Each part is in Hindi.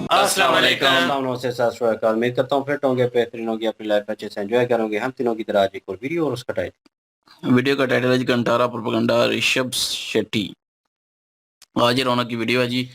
अस्सलाम वालेकुम। नमस्ते सत श्री अकाल। उम्मीद करता हूँ फिट होंगे, बेहतरीन होगी, अपनी लाइफ अच्छे से एंजॉय करोगे। हम तीनों की तरह आज एक और वीडियो और उसका टाइटल। वीडियो का टाइटल है जी कंटारा प्रोपेगेंडा ऋषभ शेट्टी। आज ही रौनक की वीडियो है जी,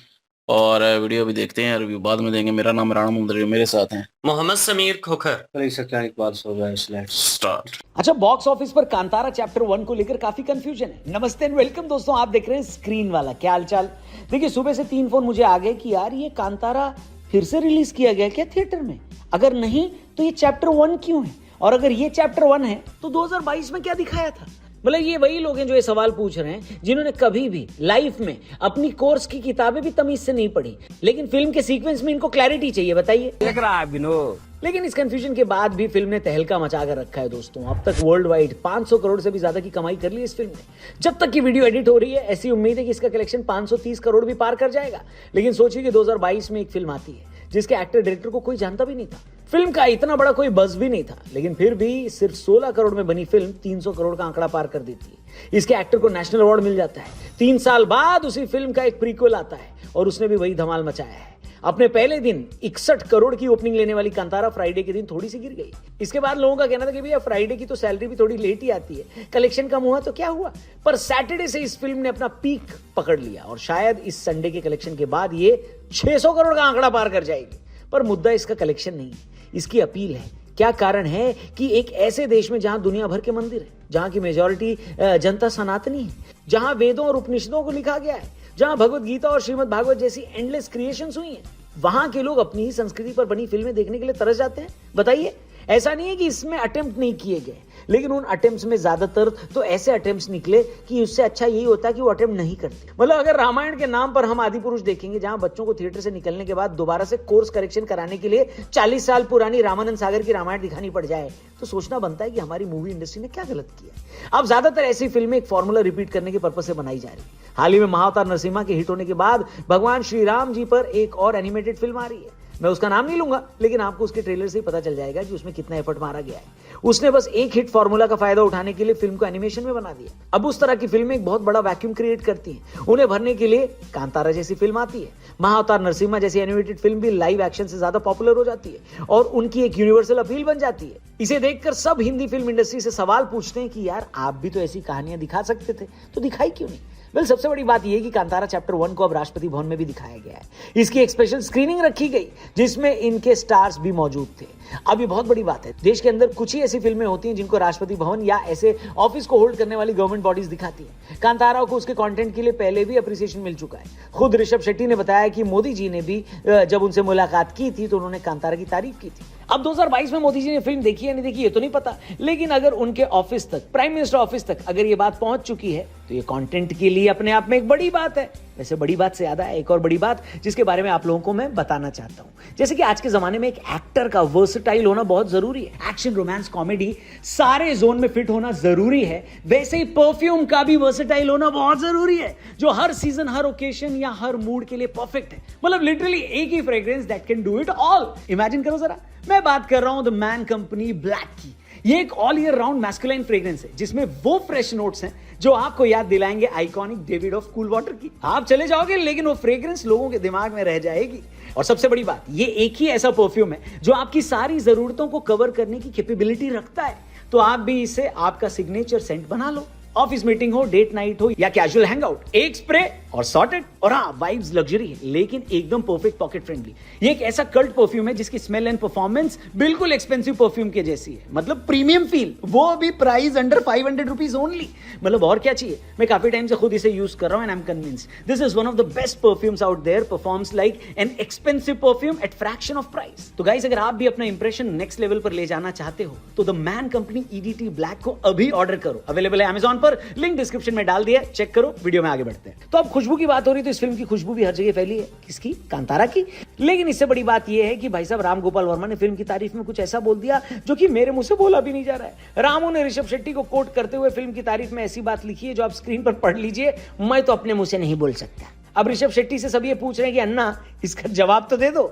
और वीडियो भी देखते हैं, रिव्यू बाद में देंगे। मेरा नाम राणा मुंदरी, मेरे साथ हैं मोहम्मद समीर खोखर। इकबाल सो गए। Let's start. अच्छा, बॉक्स ऑफिस पर कांतारा चैप्टर 1 को लेकर काफी कंफ्यूजन है। नमस्ते एंड वेलकम दोस्तों, आप देख रहे हैं स्क्रीन वाला। क्या हालचाल? देखिए, सुबह से 3 फोन मुझे आ गए कि यार ये कांतारा फिर से रिलीज किया गया क्या थिएटर में? अगर नहीं तो ये चैप्टर 1 क्यों है? और अगर ये चैप्टर 1 है तो 2022 में क्या दिखाया था? मतलब ये वही लोग हैं जो ये सवाल पूछ रहे हैं जिन्होंने कभी भी लाइफ में अपनी कोर्स की किताबें भी तमीज से नहीं पढ़ी, लेकिन फिल्म के सीक्वेंस में इनको क्लैरिटी चाहिए। बताइए, देख रहा है विनोद। लेकिन इस कंफ्यूजन के बाद भी फिल्म ने तहलका मचा कर रखा है दोस्तों। अब तक वर्ल्ड वाइड 500 करोड़ से भी ज्यादा की कमाई कर ली इस फिल्म ने। जब तक की वीडियो एडिट हो रही है, ऐसी उम्मीद है कि इसका कलेक्शन 530 करोड़ भी पार कर जाएगा। लेकिन सोचिए कि 2022 में एक फिल्म आती है जिसके एक्टर डायरेक्टर को कोई जानता भी नहीं था, फिल्म का इतना बड़ा कोई बज़ भी नहीं था, लेकिन फिर भी सिर्फ 16 करोड़ में बनी फिल्म 300 करोड़ का आंकड़ा पार कर देती है। इसके एक्टर को नेशनल अवार्ड मिल जाता है। 3 साल बाद उसी फिल्म का एक प्रीक्वल आता है और उसने भी वही धमाल मचाया है। अपने पहले दिन 61 करोड़ की ओपनिंग लेने वाली कांतारा फ्राइडे के दिन थोड़ी सी गिर गई। इसके बाद लोगों का कहना था कि भैया फ्राइडे की तो सैलरी भी थोड़ी लेट ही आती है, कलेक्शन कम हुआ तो क्या हुआ। पर सैटरडे से इस फिल्म ने अपना पीक पकड़ लिया और शायद इस संडे के कलेक्शन के बाद ये 600 करोड़ का आंकड़ा पार कर जाएगी। पर मुद्दा इसका कलेक्शन नहीं, इसकी अपील है। क्या कारण है कि एक ऐसे देश में जहां दुनिया भर के मंदिर है, जहां की मेजॉरिटी जनता सनातनी है, जहां वेदों और उपनिषदों को लिखा गया है, जहां भगवत गीता और श्रीमद् भागवत जैसी एंडलेस क्रिएशंस हुई हैं, वहां के लोग अपनी ही संस्कृति पर बनी फिल्में देखने के लिए तरस जाते हैं। बताइए, ऐसा नहीं है कि इसमें अटेम्प्ट नहीं किए गए, लेकिन उन अटेम्प्ट्स में ज्यादातर तो ऐसे अटेम्प्ट्स निकले कि उससे अच्छा यही होता है कि वो अटेम्प्ट नहीं करते। मतलब अगर रामायण के नाम पर हम आदि पुरुष देखेंगे, जहां बच्चों को थिएटर से निकलने के बाद दोबारा से कोर्स करेक्शन कराने के लिए 40 साल पुरानी रामानंद सागर की रामायण दिखानी पड़ जाए, तो सोचना बनता है कि हमारी मूवी इंडस्ट्री ने क्या गलत किया। अब ज्यादातर ऐसी फिल्में एक फॉर्मूला रिपीट करने के पर्पज से बनाई जा रही है। हाल ही में महाअवतार नरसिम्हा के हिट होने के बाद भगवान श्री राम जी पर एक और एनिमेटेड फिल्म आ रही है। मैं उसका नाम नहीं लूंगा, लेकिन आपको उसके ट्रेलर से ही पता चल जाएगा कि उसमें कितना एफर्ट मारा गया है। उसने बस एक हिट फार्मूला का फायदा उठाने के लिए फिल्म को एनिमेशन में बना दिया। अब उस तरह की फिल्में एक बहुत बड़ा वैक्यूम क्रिएट करती हैं। उन्हें भरने के लिए कांतारा जैसी फिल्म आती है, महाअवतार नरसिम्हा जैसी एनिमेटेड फिल्म भी लाइव एक्शन से ज्यादा पॉपुलर हो जाती है और उनकी एक यूनिवर्सल अपील बन जाती है। इसे देखकर सब हिंदी फिल्म इंडस्ट्री से सवाल पूछते हैं कि यार आप भी तो ऐसी कहानियां दिखा सकते थे, तो दिखाई क्यों नहीं? वेल, सबसे बड़ी बात यह कि कांतारा चैप्टर 1 को अब राष्ट्रपति भवन में भी दिखाया गया है। इसकी एक स्पेशल स्क्रीनिंग रखी गई जिसमें इनके स्टार्स भी मौजूद थे। अब ये बहुत बड़ी बात है, देश के अंदर कुछ ही ऐसी फिल्में होती हैं जिनको राष्ट्रपति भवन या ऐसे ऑफिस को होल्ड करने वाली गवर्नमेंट बॉडीज दिखाती हैं। कांतारा को उसके कंटेंट के लिए पहले भी अप्रिसिएशन मिल चुका है। खुद ऋषभ शेट्टी ने बताया कि मोदी जी ने भी जब उनसे मुलाकात की थी तो उन्होंने कांतारा की तारीफ की थी। अब 2022 में मोदी जी ने फिल्म देखी है नहीं देखी ये तो नहीं पता, लेकिन अगर उनके ऑफिस तक, प्राइम मिनिस्टर ऑफिस तक अगर ये बात पहुंच चुकी है तो ये कंटेंट के लिए अपने आप में एक बड़ी बात है। वैसे बड़ी बात से ज्यादा एक और बड़ी बात जिसके बारे में आप लोगों को मैं बताना चाहता हूं। जैसे कि आज के जमाने में एक एक्टर का वर्सेटाइल होना बहुत जरूरी है। एक्शन, रोमांस, कॉमेडी सारे जोन में फिट होना जरूरी है। वैसे ही परफ्यूम का भी वर्सेटाइल होना बहुत जरूरी है, जो हर सीजन, हर ओकेशन या हर मूड के लिए परफेक्ट है। मतलब लिटरली एक ही fragrance that can do it all. Imagine करो जरा, मैं बात कर रहा हूं द मैन कंपनी ब्लैक की। ये एक all year round masculine fragrance है जिसमें वो फ्रेश नोट्स हैं जो आपको याद दिलाएंगे iconic David of cool water की। आप चले जाओगे लेकिन वो फ्रेग्रेंस लोगों के दिमाग में रह जाएगी। और सबसे बड़ी बात, ये एक ही ऐसा परफ्यूम है जो आपकी सारी जरूरतों को कवर करने की कैपेबिलिटी रखता है। तो आप भी इसे आपका सिग्नेचर सेंट बना लो। ऑफिस मीटिंग हो, डेट नाइट हो या कैजुअल हैंगआउट, एक स्प्रे और सॉर्टेड। और हाँ, वाइब्स लग्जरी है लेकिन एकदम परफेक्ट पॉकेट फ्रेंडली। ये एक ऐसा कल्ट परफ्यूम है जिसकी स्मेल एंड परफॉर्मेंस बिल्कुल एक्सपेंसिव परफ्यूम के जैसी है। मतलब प्रीमियम फील, वो भी प्राइस अंडर 500 रुपीज ओनली। मतलब और क्या चाहिए? मैं काफी टाइम से खुद इसे यूज कर रहा हूं and I am convinced this is one of the best perfumes out there, performs like an expensive perfume at fraction of price. तो गाइस, अगर आप भी अपना इंप्रेशन नेक्स्ट लेवल पर ले जाना चाहते हो तो the man company EDT black को अभी ऑर्डर करो। अवेलेबल है Amazon पर, लिंक डिस्क्रिप्शन में डाल दिया, चेक करो। वीडियो में आगे बढ़ते हैं। तो अब खुशबू की बात हो रही तो इस फिल्म की खुशबू भी हर जगह फैली है। किसकी? कांतारा की। लेकिन इससे बड़ी बात यह है कि भाई साहब राम गोपाल वर्मा ने फिल्म की तारीफ में कुछ ऐसा बोल दिया जो कि मेरे मुंह से बोला भी नहीं जा रहा है। रामू ने ऋषभ शेट्टी को कोट करते हुए फिल्म की तारीफ में ऐसी बात लिखी है जो आप स्क्रीन पर पढ़ लीजिए, मैं तो अपने मुंह से नहीं बोल सकता। अब ऋषभ शेट्टी से सब ये पूछ रहे हैं कि अन्ना इसका जवाब तो दे दो।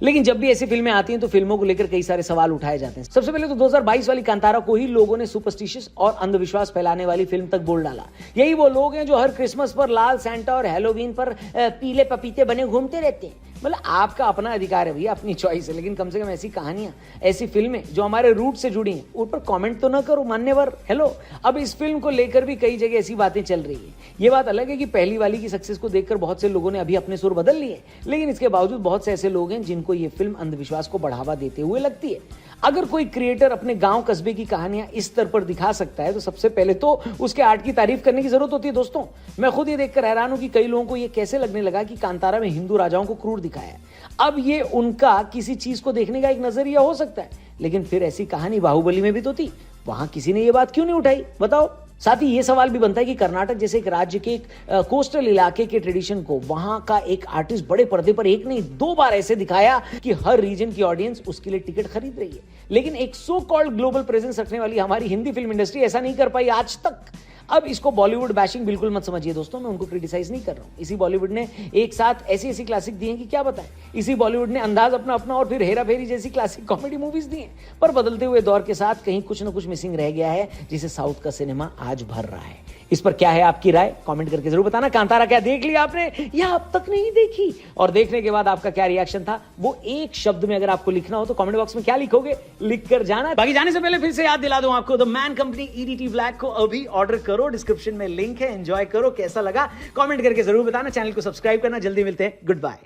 लेकिन जब भी ऐसी फिल्में आती हैं तो फिल्मों को लेकर कई सारे सवाल उठाए जाते हैं। सबसे पहले तो 2022 वाली कांतारा को ही लोगों ने सुपरस्टिशियस और अंधविश्वास फैलाने वाली फिल्म तक बोल डाला। यही वो लोग हैं जो हर क्रिसमस पर लाल सैंटा और हैलोवीन पर पीले पपीते बने घूमते रहते हैं। मतलब आपका अपना अधिकार है भैया, अपनी चॉइस है, लेकिन कम से कम ऐसी कहानियां, ऐसी फिल्में जो हमारे रूट से जुड़ी हैं उन पर कमेंट तो ना करो मान्यवर। हेलो, अब इस फिल्म को लेकर भी कई जगह ऐसी बातें चल रही है। ये बात अलग है कि पहली वाली की सक्सेस को देखकर बहुत से लोगों ने अभी अपने सुर बदल लिए, लेकिन इसके बावजूद बहुत से ऐसे लोग हैं जिनको ये फिल्म अंधविश्वास को बढ़ावा देते हुए लगती है। अगर कोई क्रिएटर अपने गांव कस्बे की कहानियां इस स्तर पर दिखा सकता है तो सबसे पहले तो उसके आर्ट की तारीफ करने की जरूरत होती है। दोस्तों, मैं खुद ये देखकर हैरान हूं कि कई लोगों को ये कैसे लगने लगा कि कांतारा में हिंदू राजाओं को क्रूर दिखाया है। अब ये उनका किसी चीज को देखने का एक नजरिया हो सकता है, लेकिन फिर ऐसी कहानी बाहुबली में भी तो थी, वहां किसी ने ये बात क्यों नहीं उठाई, बताओ। साथ ही ये सवाल भी बनता है कि कर्नाटक जैसे एक राज्य के एक कोस्टल इलाके के ट्रेडिशन को वहां का एक आर्टिस्ट बड़े पर्दे पर एक नहीं 2 बार ऐसे दिखाया कि हर रीजन की ऑडियंस उसके लिए टिकट खरीद रही है, लेकिन एक सो कॉल्ड ग्लोबल प्रेजेंस रखने वाली हमारी हिंदी फिल्म इंडस्ट्री ऐसा नहीं कर पाई आज तक। अब इसको बॉलीवुड बैशिंग बिल्कुल मत समझिए दोस्तों, मैं उनको क्रिटिसाइज नहीं कर रहा हूं। इसी बॉलीवुड ने एक साथ ऐसी ऐसी क्लासिक दी हैं कि क्या बताएं। इसी बॉलीवुड ने अंदाज अपना अपना और फिर हेरा फेरी जैसी क्लासिक कॉमेडी मूवीज दी हैं, पर बदलते हुए दौर के साथ कहीं कुछ ना कुछ मिसिंग रह गया है, जिसे साउथ का सिनेमा आज भर रहा है। इस पर क्या है आपकी राय, कमेंट करके जरूर बताना। कांतारा क्या देख लिया आपने या अब तक नहीं देखी, और देखने के बाद आपका क्या रिएक्शन था वो एक शब्द में अगर आपको लिखना हो तो कमेंट बॉक्स में क्या लिखोगे, लिख कर जाना। बाकी जाने से पहले फिर से याद दिला दूं आपको, the man company EDT black को अभी ऑर्डर करो, डिस्क्रिप्शन में लिंक है, एंजॉय करो। कैसा लगा कमेंट करके जरूर बताना, चैनल को सब्सक्राइब करना। जल्दी मिलते हैं, गुड बाय।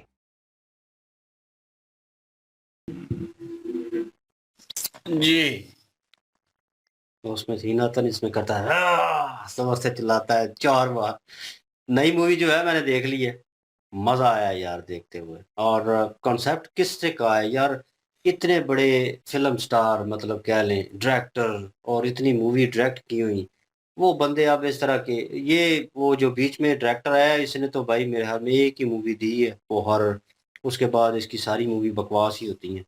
जी। तो उसमें सीन आता है, इसमें करता है जोर से चिल्लाता है 4 बार। नई मूवी जो है मैंने देख ली है, मजा आया यार देखते हुए। और कॉन्सेप्ट किससे का है यार, इतने बड़े फिल्म स्टार मतलब कह लें डायरेक्टर, और इतनी मूवी डायरेक्ट की हुई वो बंदे अब इस तरह के, ये वो जो बीच में डायरेक्टर आया इसने तो भाई मेरे ख्याल में एक ही मूवी दी है वो हॉरर, उसके बाद इसकी सारी मूवी बकवास ही होती हैं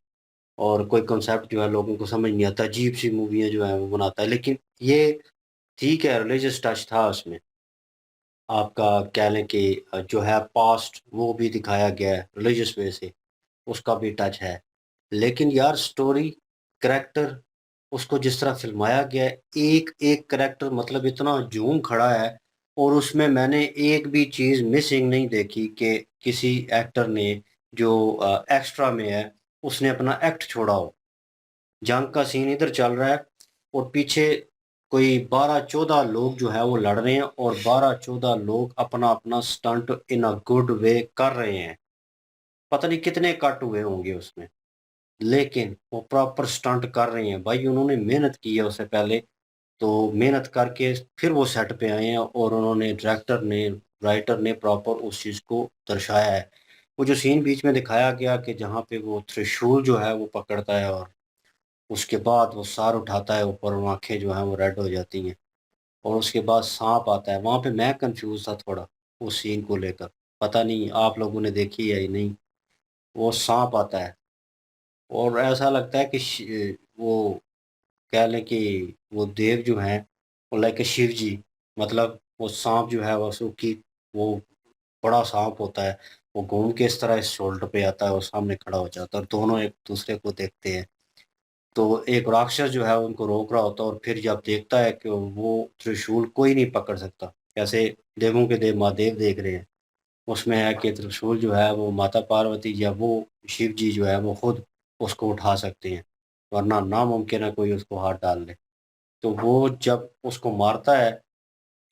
और कोई कॉन्सेप्ट जो है लोगों को समझ नहीं आता, अजीब सी मूवियाँ जो है वो बनाता है। लेकिन ये ठीक है, रिलीजियस टच था उसमें, आपका कह लें कि जो है पास्ट वो भी दिखाया गया है रिलीजियस वे से, उसका भी टच है। लेकिन यार स्टोरी, करैक्टर, उसको जिस तरह फ़िल्माया गया है, एक-एक करैक्टर मतलब इतना झूम खड़ा है, और उसमें मैंने एक भी चीज़ मिसिंग नहीं देखी कि किसी एक्टर ने जो एक्स्ट्रा में है, उसने अपना एक्ट छोड़ा हो। जंग का सीन इधर चल रहा है और पीछे कोई 12-14 लोग जो है वो लड़ रहे हैं, और 12-14 लोग अपना-अपना stunt in a good way कर रहे हैं। पता नहीं कितने कट हुए होंगे उसमें, लेकिन वो प्रॉपर स्टंट कर रहे हैं। भाई उन्होंने मेहनत की है उससे पहले, तो मेहनत करके फिर वो सेट पे आए हैं, और उन्होंने डायरेक्टर ने, राइटर ने प्रॉपर उस चीज़ को दर्शाया है। वो जो सीन बीच में दिखाया गया कि जहाँ पे वो त्रिशूल जो है वो पकड़ता है और उसके बाद वो सार उठाता है ऊपर, और आँखें जो हैं वो रेड हो जाती हैं, और उसके बाद साँप आता है। वहाँ पे मैं कन्फ्यूज़ था थोड़ा उस सीन को लेकर, पता नहीं आप लोगों ने देखी है या नहीं। वो साँप आता है और ऐसा लगता है कि वो कह लें कि वो देव जो हैं वो लाइक ए शिव जी, मतलब वो साँप जो है वासुकी, वो बड़ा साँप होता है, वो घूम के इस तरह इस शोल्डर पे आता है और सामने खड़ा हो जाता है, और दोनों एक दूसरे को देखते हैं। तो एक राक्षस जो है उनको रोक रहा होता है, और फिर जब देखता है कि वो त्रिशूल कोई नहीं पकड़ सकता, जैसे देवों के देव महादेव देख रहे हैं, उसमें है कि त्रिशूल जो है वो माता पार्वती या वो शिव जी जो है वो खुद उसको उठा सकते हैं, वरना नामुमकिन है कोई उसको हाथ डाल ले। तो वो जब उसको मारता है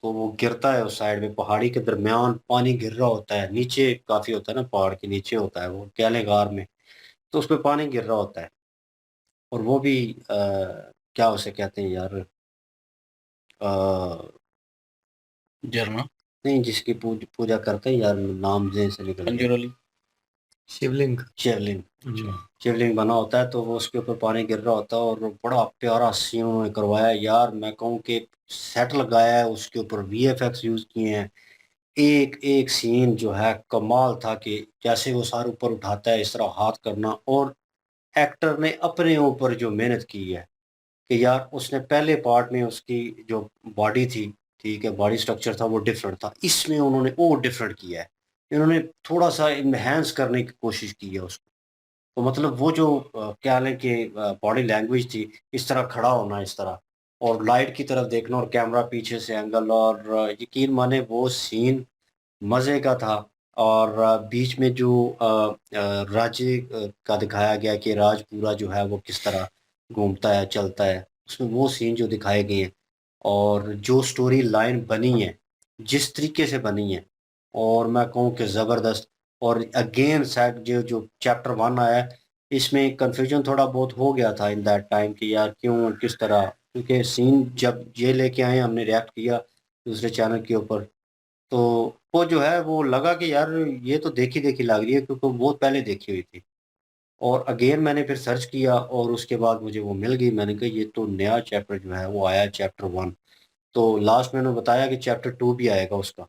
तो वो गिरता है उस साइड में, पहाड़ी के दरमियान पानी गिर रहा होता है, नीचे काफ़ी होता है ना, पहाड़ के नीचे होता है वो कैलेगार में, तो उसपे पानी गिर रहा होता है। और वो भी क्या उसे कहते हैं यार, अ, झरना। नहीं जिसकी पूजा करते हैं यार, नाम ज़हन से निकल गया। अंजुरली। शिवलिंग। शिवलिंग। अच्छा। शिवलिंग बना होता है, तो वो उसके ऊपर पानी गिर रहा होता है, और बड़ा प्यारा सीन उन्होंने करवाया है यार। मैं कहूँ कि सेट लगाया है, उसके ऊपर वीएफएक्स यूज़ किए हैं। एक-एक सीन जो है कमाल था, कि जैसे वो सर ऊपर उठाता है इस तरह हाथ करना, और एक्टर ने अपने ऊपर जो मेहनत की है कि यार उसने पहले पार्ट में उसकी जो बॉडी थी, ठीक है, बॉडी स्ट्रक्चर था वो डिफरेंट था, इसमें उन्होंने और डिफरेंट किया है। इन्होंने थोड़ा-सा एनहांस करने की कोशिश की है उसको, तो मतलब वो जो क्या है कि बॉडी लैंग्वेज थी, इस तरह खड़ा होना इस तरह और लाइट की तरफ देखना और कैमरा पीछे से एंगल और यकीन माने वो सीन मज़े का था। और बीच में जो राज्य का दिखाया गया कि राज पूरा जो है वो किस तरह घूमता है, चलता है, उसमें वो सीन जो दिखाए गए हैं और जो स्टोरी लाइन बनी है, जिस तरीके से बनी है और मैं कहूँ कि ज़बरदस्त। और अगेन शायद जो जो चैप्टर 1 आया है, इसमें कन्फ्यूजन थोड़ा बहुत हो गया था इन दैट टाइम कि यार क्यों, किस तरह, क्योंकि सीन जब ये लेके आए हमने रिएक्ट किया दूसरे चैनल के ऊपर, तो वो जो है वो लगा कि यार ये तो देखी-देखी लग रही है क्योंकि बहुत पहले देखी हुई थी। और अगेन मैंने फिर सर्च किया और उसके बाद मुझे वो मिल गई। मैंने कहा ये तो नया चैप्टर जो है वो आया चैप्टर 1। तो लास्ट मैंने बताया कि चैप्टर 2 भी आएगा उसका,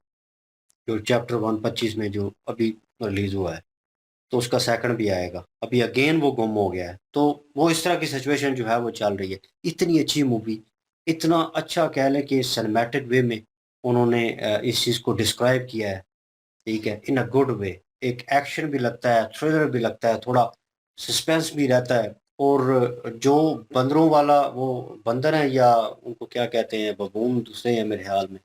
जो चैप्टर 1 25 में जो अभी रिलीज़ हुआ है, तो उसका सेकंड भी आएगा। अभी अगेन वो गुम हो गया है। तो वो इस तरह की सिचुएशन जो है वो चल रही है। इतनी अच्छी मूवी, इतना अच्छा कह लें कि सिनेमैटिक वे में उन्होंने इस चीज़ को डिस्क्राइब किया है। ठीक है, इन अ गुड वे। एक एक्शन भी लगता है, थ्रिलर भी लगता है, थोड़ा सस्पेंस भी रहता है। और जो बंदरों वाला वो बंदर है या उनको क्या कहते हैं, बबून दूसरे हैं मेरे ख्याल में,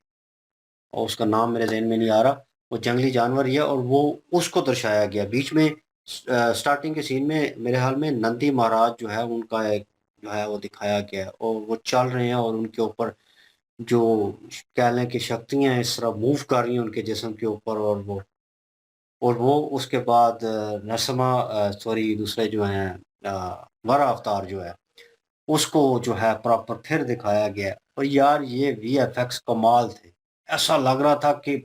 और उसका नाम मेरे ज़हन में नहीं आ रहा। वो जंगली जानवर ही है और वो उसको दर्शाया गया। बीच में स्टार्टिंग के सीन में मेरे ख्याल में नंदी महाराज जो है उनका एक जो है वो दिखाया गया है और वो चल रहे हैं और उनके ऊपर जो कह लें कि शक्तियाँ इस तरह मूव कर रही हैं उनके जिस्म के ऊपर। और वो उसके बाद नरसिम्हा सॉरी दूसरे जो हैं वर अवतार जो है, उसको जो है प्रॉपर फिर दिखाया गया है। और यार ये वीएफएक्स कमाल थे। ऐसा लग रहा था कि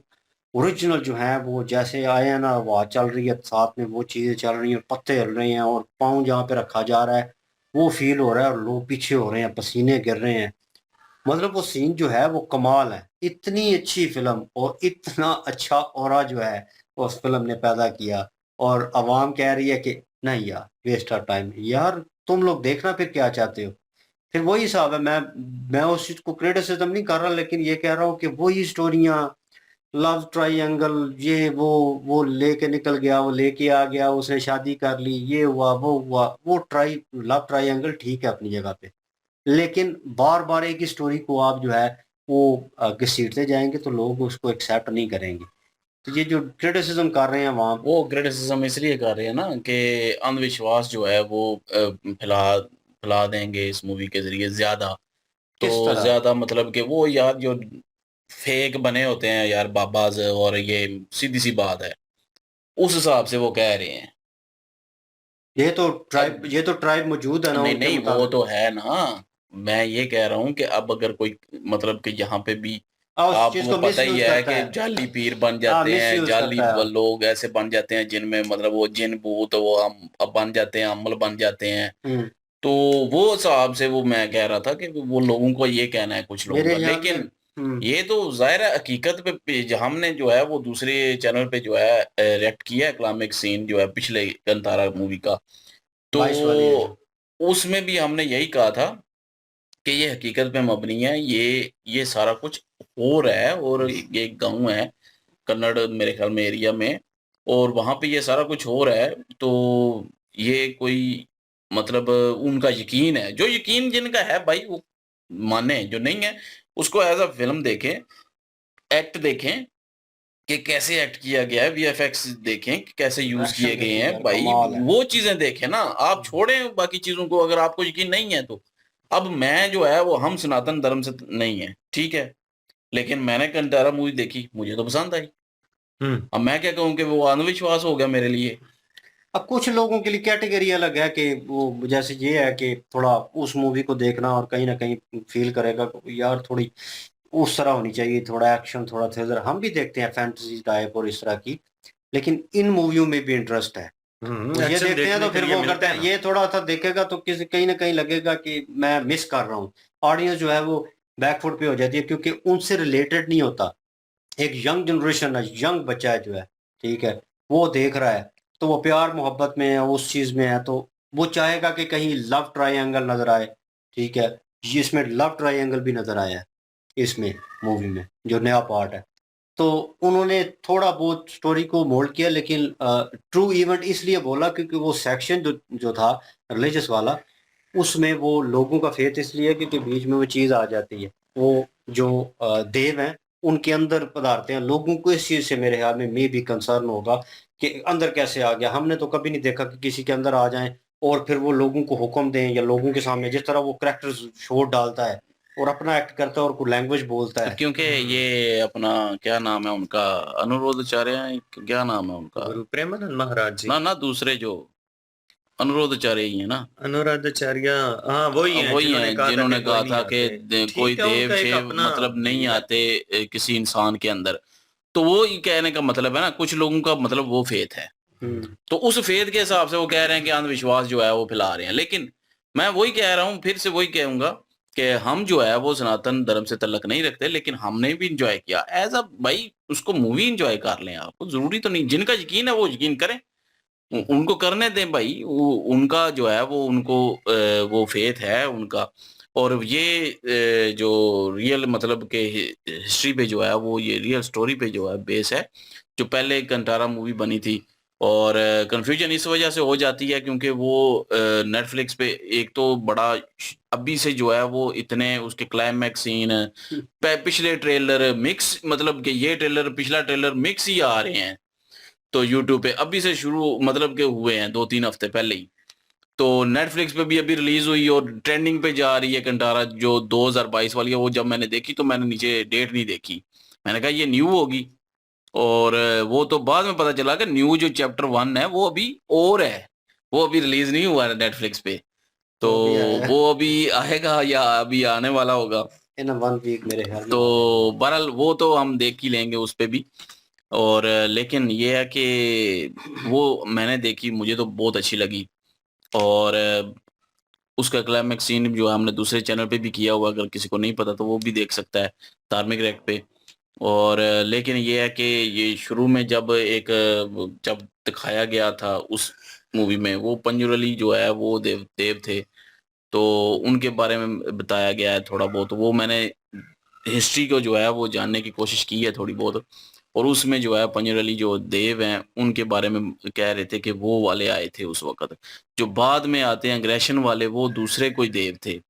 ओरिजिनल जो है वो जैसे आए हैं ना, हवा चल रही है, साथ में वो चीज़ें चल रही हैं, पत्ते हिल रहे हैं और पाँव जहाँ पे रखा जा रहा है, वो फ़ील हो रहा है और लोग पीछे हो रहे हैं, पसीने गिर रहे हैं। मतलब वो सीन जो है वो कमाल है। इतनी अच्छी फ़िल्म और इतना अच्छा ऑरा जो है उस फ़िल्म ने पैदा किया और अवाम कह रही है कि नहीं यार वेस्ट ऑफ टाइम। यार तुम लोग देखना फिर क्या चाहते हो? फिर वही हिसाब है। मैं उस चीज़ को क्रिटिसिज़्म नहीं कर रहा, लेकिन ये कह रहा हूँ कि वही स्टोरियाँ, लव ट्रायंगल, ये वो लेके निकल गया, वो लेके आ गया, उसने शादी कर ली, ये हुआ, वो लव ट्रायंगल ठीक है अपनी जगह पे। लेकिन बार-बार एक ही स्टोरी को आप जो है वो घसीटते जाएँगे तो लोग उसको एक्सेप्ट नहीं करेंगे। तो ये जो क्रिटिसिज़्म कर रहे हैं अवाम, वो क्रिटिसिज्म इसलिए कर रहे हैं ना कि अंधविश्वास जो है वो फैला देंगे इस मूवी के ज़रिए ज़्यादा। किस तो तरह? ज़्यादा मतलब कि वो यार जो फेक बने होते हैं यार बाबाज़, और ये सीधी-सी बात है। उस हिसाब से वो कह रहे हैं। अब ये तो ट्राइब मौजूद है ना नहीं, उनके नहीं वो मुताबिक। तो है ना। मैं ये कह रहा हूँ कि अब अगर कोई मतलब कि यहाँ पे भी उस चीज़ आपको को पता ही मिसयूज़ है करता कि है। जाली पीर बन हाँ, जाते हैं, मिसयूज़ जाली करता है। लोग ऐसे बन जाते हैं जिनमें मतलब वो जिन भूत वो अब बन जाते हैं, अम्ल बन जाते हैं। हुँ। तो वो हिसाब से वो मैं कह रहा था कि वो लोगों को ये कहना है कुछ लोगों मेरे का। ख्याल में लेकिन हुँ, ये तो ज़ाहिर है हकीकत पे हमने जो है वो दूसरे चैनल पे जो है रिएक्ट किया है इस्लामिक सीन जो है पिछले कंतारा मूवी का। 22 वाली है तो जो। उसमें भी हमने यही कहा था कि ये हकीकत पे मबनी है, ये सारा कुछ हो रहा है और ये एक गाँव है, कन्नड़ मेरे ख़्याल में एरिया में, और वहाँ पे ये सारा कुछ हो रहा है। तो ये कोई मतलब उनका यकीन है, जो यकीन जिनका है भाई वो माने, जो नहीं है उसको एज़ अ फ़िल्म देखें, एक्ट देखें कि कैसे एक्ट किया गया है, वीएफएक्स देखें कि कैसे यूज़ किए एक्शन गए देखो हैं यार भाई, कमाल है। वो चीज़ें देखें ना, आप हुँ। छोड़ें बाकी चीज़ों को अगर आपको यकीन नहीं है तो। अब मैं जो है वो हम सनातन धर्म से नहीं है, ठीक है? लेकिन मैंने कंटारा मूवी देखी, मुझे तो पसंद आई। हुँ। अब मैं क्या कहूँ कि वो अंधविश्वास हो गया मेरे लिए। अब कुछ लोगों के लिए कैटेगरी अलग है कि वो जैसे ये है कि थोड़ा उस मूवी को देखना और कहीं न कहीं फ़ील करेगा कि यार थोड़ी उस तरह होनी चाहिए, थोड़ा एक्शन, थोड़ा थ्रिलर। हम भी देखते हैं फैंटेसी टाइप और इस तरह की, लेकिन इन मूवियों में भी इंटरेस्ट है। वो ये एक्शन देखते हैं देखने तो के फिर लिए वो मिलता करते है हैं, ना। ये थोड़ा-सा देखेगा तो किसी कहीं न कहीं लगेगा कि मैं मिस कर रहा हूँ। ऑडियंस जो है वो बैक फुट पे हो जाती है क्योंकि उनसे रिलेटेड नहीं होता। एक यंग जनरेशन है, यंग बच्चा है जो है, ठीक है? वो देख रहा है, तो वो प्यार-मोहब्बत में है, उस चीज़ में है, तो वो चाहेगा कि कहीं लव ट्रायंगल नज़र आए, ठीक है? ये इसमें लव ट्रायंगल भी नज़र आया है, इसमें मूवी में, जो नया पार्ट है। तो उन्होंने थोड़ा बहुत स्टोरी को मोल्ड किया, लेकिन ट्रू इवेंट इसलिए बोला क्योंकि वो सेक्शन जो जो था रिलीजियस वाला, उसमें वो लोगों का फेथ इसलिए क्योंकि बीच में वो चीज़ आ जाती है। वो जो देव हैं उनके अंदर पधारते हैं, लोगों को इस चीज़ से मेरे ख्याल में भी कंसर्न होगा कि अंदर कैसे आ गया। हमने तो कभी नहीं देखा कि किसी के अंदर आ जाएं और फिर वो लोगों को हुक्म दें, या लोगों के सामने जिस तरह वो कैरेक्टर शोर डालता है और अपना एक्ट करता है और कोई लैंग्वेज बोलता है। क्योंकि ये अपना क्या नाम है उनका, अनुरोधाचार्य हैं, क्या नाम है उनका, गुरु प्रेमानंद महाराज जी, ना दूसरे जो अनुरोधाचार्य ही है ना, अनुराधाचार्य, हाँ वही हैं वही जिन्होंने हैं कहा था जिन्होंने कि कोई कहा नहीं था कि आते। कोई ठीक है, देव उनका एक शेव अपना मतलब नहीं belief है। आते किसी इंसान के अंदर। तो वो ये कहने का मतलब है ना, कुछ लोगों का मतलब वो फेथ है, तो उस फेथ के हिसाब से वो कह रहे हैं कि अंधविश्वास जो है वो फैला रहे हैं। लेकिन मैं वही कह रहा हूँ, फिर से वही कहूंगा कि हम जो है वो सनातन धर्म से तल्लक नहीं रखते, लेकिन हमने भी इंजॉय किया एज अ भाई, उसको मूवी इंजॉय कर लें आप, जरूरी तो नहीं, जिनका यकीन है वो यकीन करें, उनको करने दें भाई, उनका जो है वो उनको वो फेथ है उनका। और ये जो रियल मतलब के हिस्ट्री पे जो है वो, ये रियल स्टोरी पे जो है बेस है, जो पहले कंटारा मूवी बनी थी। और कंफ्यूजन इस वजह से हो जाती है क्योंकि वो नेटफ्लिक्स पे एक तो बड़ा अभी से जो है वो इतने उसके क्लाइमैक्स सीन, पिछले ट्रेलर मिक्स, मतलब कि ये ट्रेलर पिछला ट्रेलर मिक्स ही आ रहे हैं, तो यूट्यूब पे अभी से शुरू मतलब के हुए हैं 2-3 हफ्ते पहले ही। तो नेटफ्लिक्स पे भी अभी रिलीज हुई और ट्रेंडिंग पे जा रही है कंटारा जो 2022 वाली है। वो जब मैंने देखी तो मैंने नीचे डेट नहीं देखी, मैंने कहा ये न्यू होगी। और वो तो बाद में पता चला कि न्यू जो चैप्टर 1 है वो अभी और है, वो अभी रिलीज नहीं हुआ है नेटफ्लिक्स पे। तो वो भी आया वो अभी आएगा या अभी आने वाला होगा। इन 1 वीक मेरे ख्याल में तो आ जाएगा। बहरहाल वो तो हम देख ही लेंगे उस पे भी। और लेकिन ये है कि वो मैंने देखी, मुझे तो बहुत अच्छी लगी। और उसका क्लाइमैक्स सीन जो है हमने दूसरे चैनल पे भी किया हुआ, अगर किसी को नहीं पता तो वो भी देख सकता है, धार्मिक रैक पे। और लेकिन ये है कि ये शुरू में जब दिखाया गया था उस मूवी में, वो पंजुरली जो है वो देव देव थे, तो उनके बारे में बताया गया है थोड़ा बहुत। वो मैंने हिस्ट्री को जो है वो जानने की कोशिश की है थोड़ी बहुत, और उसमें जो है पंजरली जो देव हैं उनके बारे में कह रहे थे कि वो वाले आए थे उस वक्त, जो बाद में आते हैं अग्रेशन वाले वो दूसरे कोई देव थे,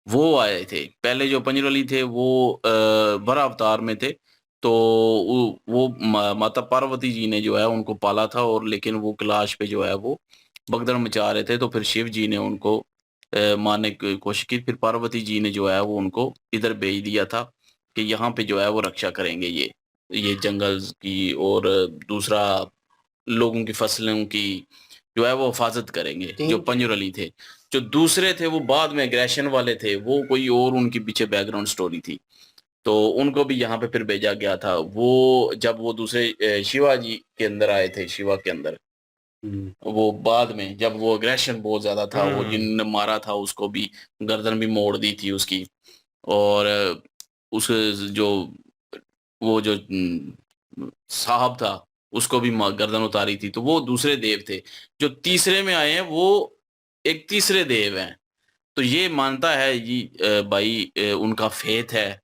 वो आए थे। पहले जो पंजरली थे वो वर अवतार में थे, तो वो माता पार्वती जी ने जो है उनको पाला था, और लेकिन वो कैलाश पे जो है वो भगदड़ मचा रहे थे, तो फिर शिव जी ने उनको मारने की कोशिश की। फिर पार्वती जी ने जो है वो उनको इधर भेज दिया था कि यहाँ पे जो है वो रक्षा करेंगे, ये जंगल की, और दूसरा लोगों की फसलों की जो है वो हिफाजत करेंगे, जो 3 पंजुरली थे। जो दूसरे थे वो बाद में एग्रेशन वाले थे, वो कोई और उनके पीछे बैकग्राउंड स्टोरी थी, तो उनको भी यहाँ पे फिर भेजा गया था। वो जब वो दूसरे शिवाजी के अंदर आए थे, शिवा के अंदर, वो बाद में जब वो एग्रेशन बहुत ज्यादा था, वो जिनने मारा था उसको भी गर्दन भी मोड़ दी थी उसकी। और उस जो वो जो साहब था उसको भी गर्दन उतारी थी, तो वो दूसरे देव थे। जो तीसरे में आए हैं वो एक तीसरे देव हैं। तो ये मानता है जी भाई, उनका फेथ है,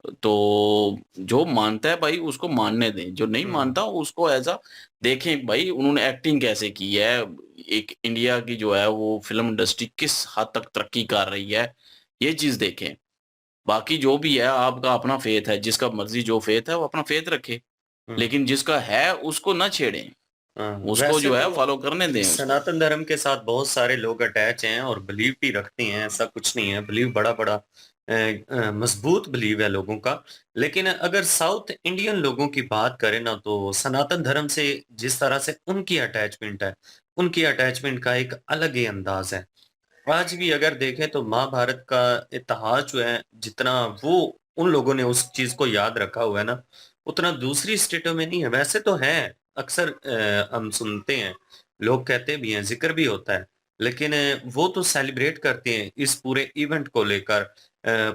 तो जो मानता है भाई उसको मानने दें, जो नहीं मानता उसको ऐसा देखें भाई उन्होंने एक्टिंग कैसे की है। एक इंडिया की जो है वो फिल्म इंडस्ट्री किस हद तक तरक्की कर रही है, ये चीज देखें। बाकी जो भी है आपका अपना फेथ है, जिसका मर्जी जो फेथ है वो अपना फेथ रखे, लेकिन जिसका है उसको ना छेड़ें, उसको वैसे जो है तो फॉलो करने दें उसको। सनातन धर्म के साथ बहुत सारे लोग अटैच हैं और बिलीव भी रखते हैं, ऐसा कुछ नहीं है। बिलीव बड़ा बड़ा मजबूत बिलीव है लोगों का। लेकिन अगर साउथ इंडियन लोगों की बात करें ना, तो सनातन धर्म से जिस तरह से उनकी अटैचमेंट है, उनकी अटैचमेंट का एक अलग ही अंदाज है। आज भी अगर देखें तो महाभारत का इतिहास जो है, जितना वो उन लोगों ने उस चीज को याद रखा हुआ है ना, उतना दूसरी स्टेटों में नहीं है। वैसे तो है, अक्सर हम सुनते हैं, लोग कहते भी हैं, जिक्र भी होता है, लेकिन वो तो सेलिब्रेट करते हैं इस पूरे इवेंट को लेकर।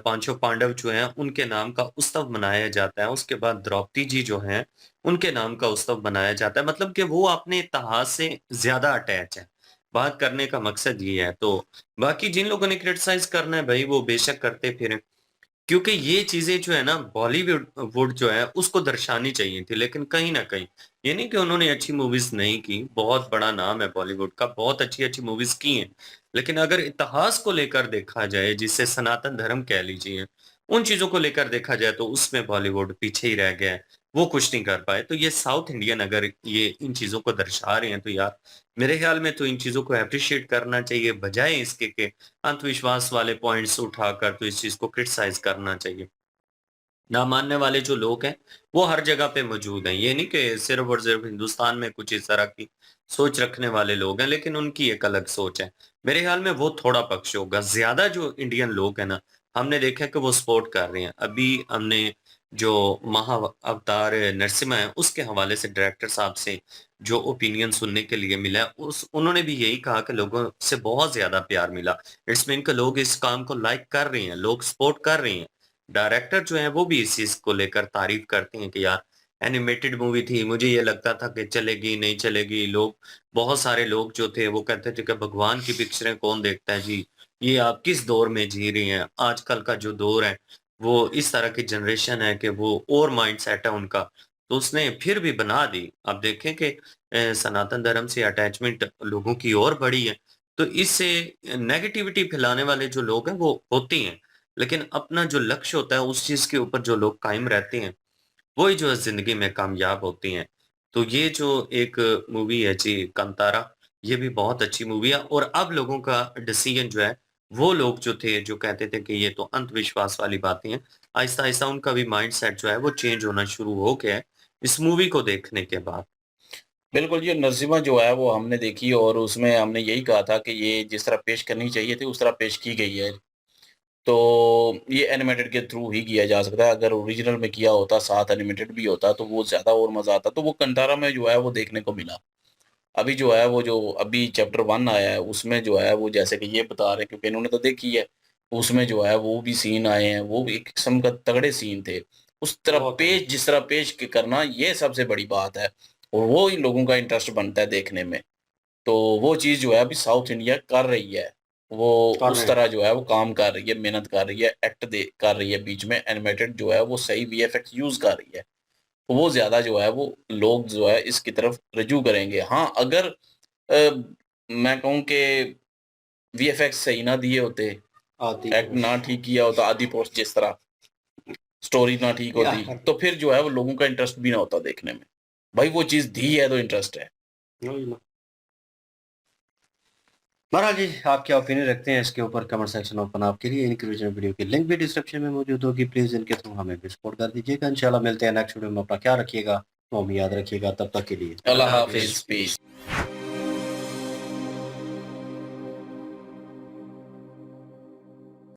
पांचों पांडव जो हैं उनके नाम का उत्सव मनाया जाता है, उसके बाद द्रौपदी जी जो हैं उनके नाम का उत्सव मनाया जाता है। मतलब कि वो अपने इतिहास से ज्यादा अटैच है। बात करने का मकसद ये है। तो बाकी जिन लोगों ने क्रिटिसाइज करना है भाई, वो बेशक करते फिरें। क्योंकि ये चीज़ें जो है ना बॉलीवुड जो है उसको दर्शानी चाहिए थी, लेकिन कहीं न कहीं ये नहीं कि उन्होंने अच्छी मूवीज़ नहीं की, बहुत बड़ा नाम है बॉलीवुड का, बहुत अच्छी-अच्छी मूवीज़ की हैं। लेकिन अगर इतिहास को लेकर देखा जाए, जिसे सनातन धर्म कह लीजिए, उन चीज़ों को लेकर देखा जाए तो उसमें बॉलीवुड पीछे ही रह गया है, वो कुछ नहीं कर पाए। तो ये साउथ इंडियन अगर ये इन चीज़ों को दर्शा रहे हैं तो यार मेरे ख़्याल में तो इन चीज़ों को एप्रिशिएट करना चाहिए, बजाए इसके कि अंधविश्वास वाले पॉइंट्स उठाकर तो इस चीज़ को क्रिटिसाइज़ करना चाहिए। ना मानने वाले जो लोग हैं, वो हर जगह पे मौजूद हैं। ये नहीं कि सिर्फ़ और सिर्फ़ हिंदुस्तान में कुछ इस तरह की सोच रखने वाले लोग हैं, लेकिन उनकी एक अलग सोच है। मेरे ख़्याल में वो थोड़ा पक्ष होगा। ज़्यादा जो इंडियन लोग हैं ना, हमने देखा है कि वो सपोर्ट कर रहे हैं। अभी हमने जो महाअवतार नरसिम्हा है, उसके हवाले से डायरेक्टर साहब से जो ओपिनियन सुनने के लिए मिला है, उस उन्होंने भी यही कहा कि लोगों से बहुत ज़्यादा प्यार मिला। इट्स मीन कि लोग इस काम को लाइक कर रहे हैं, लोग सपोर्ट कर रहे हैं। डायरेक्टर जो है वो भी इस चीज़ को लेकर तारीफ़ करते हैं कि यार एनिमेटेड मूवी थी, मुझे ये लगता था कि चलेगी, नहीं चलेगी। लोग बहुत सारे लोग जो थे वो कहते थे कि भगवान की पिक्चरें कौन देखता है जी? ये आप किस दौर में जी रही हैं? आजकल का जो दौर है, वो इस तरह की जनरेशन है कि वो और माइंडसेट है उनका, तो उसने फिर भी बना दी। आप देखें कि सनातन धर्म से अटैचमेंट लोगों की और बढ़ी है, तो इससे नेगेटिविटी फैलाने वाले जो लोग हैं वो होते हैं। लेकिन अपना जो लक्ष्य होता है उस चीज़ के ऊपर जो लोग कायम रहते हैं, वही जो है ज़िंदगी में कामयाब होते हैं। तो ये जो एक मूवी है जी कांतारा, ये भी बहुत अच्छी मूवी है और अब लोगों का डिसीज़न जो है, वो लोग जो थे जो कहते थे कि ये तो अंधविश्वास वाली बातें हैं, आहिस्ता-आहिस्ता उनका भी माइंडसेट जो है वो चेंज होना शुरू हो गया है, इस मूवी को देखने के बाद। बिल्कुल, ये नरसिम्हा जो है वो हमने देखी और उसमें हमने यही कहा था कि ये जिस तरह पेश करनी चाहिए थी, उस तरह पेश की गई है। तो ये एनिमेटेड के थ्रू ही किया जा सकता है। अगर ओरिजिनल में किया होता, साथ एनिमेटेड भी होता, तो वो ज़्यादा और मज़ा आता। तो वो कंटारा में जो है वो देखने को मिला। अभी जो है वो जो अभी चैप्टर 1 आया है, उसमें जो है वो जैसे कि ये बता रहे हैं क्योंकि इन्होंने तो देखी है। उसमें जो है वो भी सीन आए हैं, वो भी एक किस्म का तगड़े सीन थे। उस तरह बहुत पेश जिस तरह पेश क करना ये सबसे बड़ी बात है और वो ही लोगों का इंटरेस्ट बनता है देखने में। तो वो चीज़ जो है अभी साउथ इंडिया कर रही है। वो कर उस रहे हैं। तरह जो है वो काम कर रही है, मेहनत कर रही है, एक्ट दे कर रही है बीच में एनिमेटेड जो है वो सही वीएफएक्स यूज़ कर रही है। तो वो ज़्यादा जो है वो लोग जो है इसकी तरफ रुजू करेंगे। हाँ, अगर मैं कहूँ कि वीएफएक्स सही ना दिए होते, आदि एक्ट ना ठीक किया होता, आदि पोस्ट जिस तरह स्टोरी ना ठीक या होती, तो फिर जो है वो लोगों का इंटरेस्ट भी ना होता देखने में। भाई वो चीज़ दी है तो इंटरेस्ट है। वही ना। बहरहाल जी, आप क्या ओपिनियन रखते हैं इसके ऊपर? कमेंट सेक्शन ओपन आपके लिए। इनकी ओरिजिनल वीडियो की लिंक भी डिस्क्रिप्शन में मौजूद होगी। प्लीज़ इनके थ्रू हमें भी सपोर्ट कर दीजिएगा। इंशाल्लाह मिलते हैं नेक्स्ट वीडियो में। अपना ख्याल रखिएगा, वो भी याद रखिएगा। तब तक के लिए अल्लाह अल्लाह हाफ़िज़। हाफ़िज़, पीस।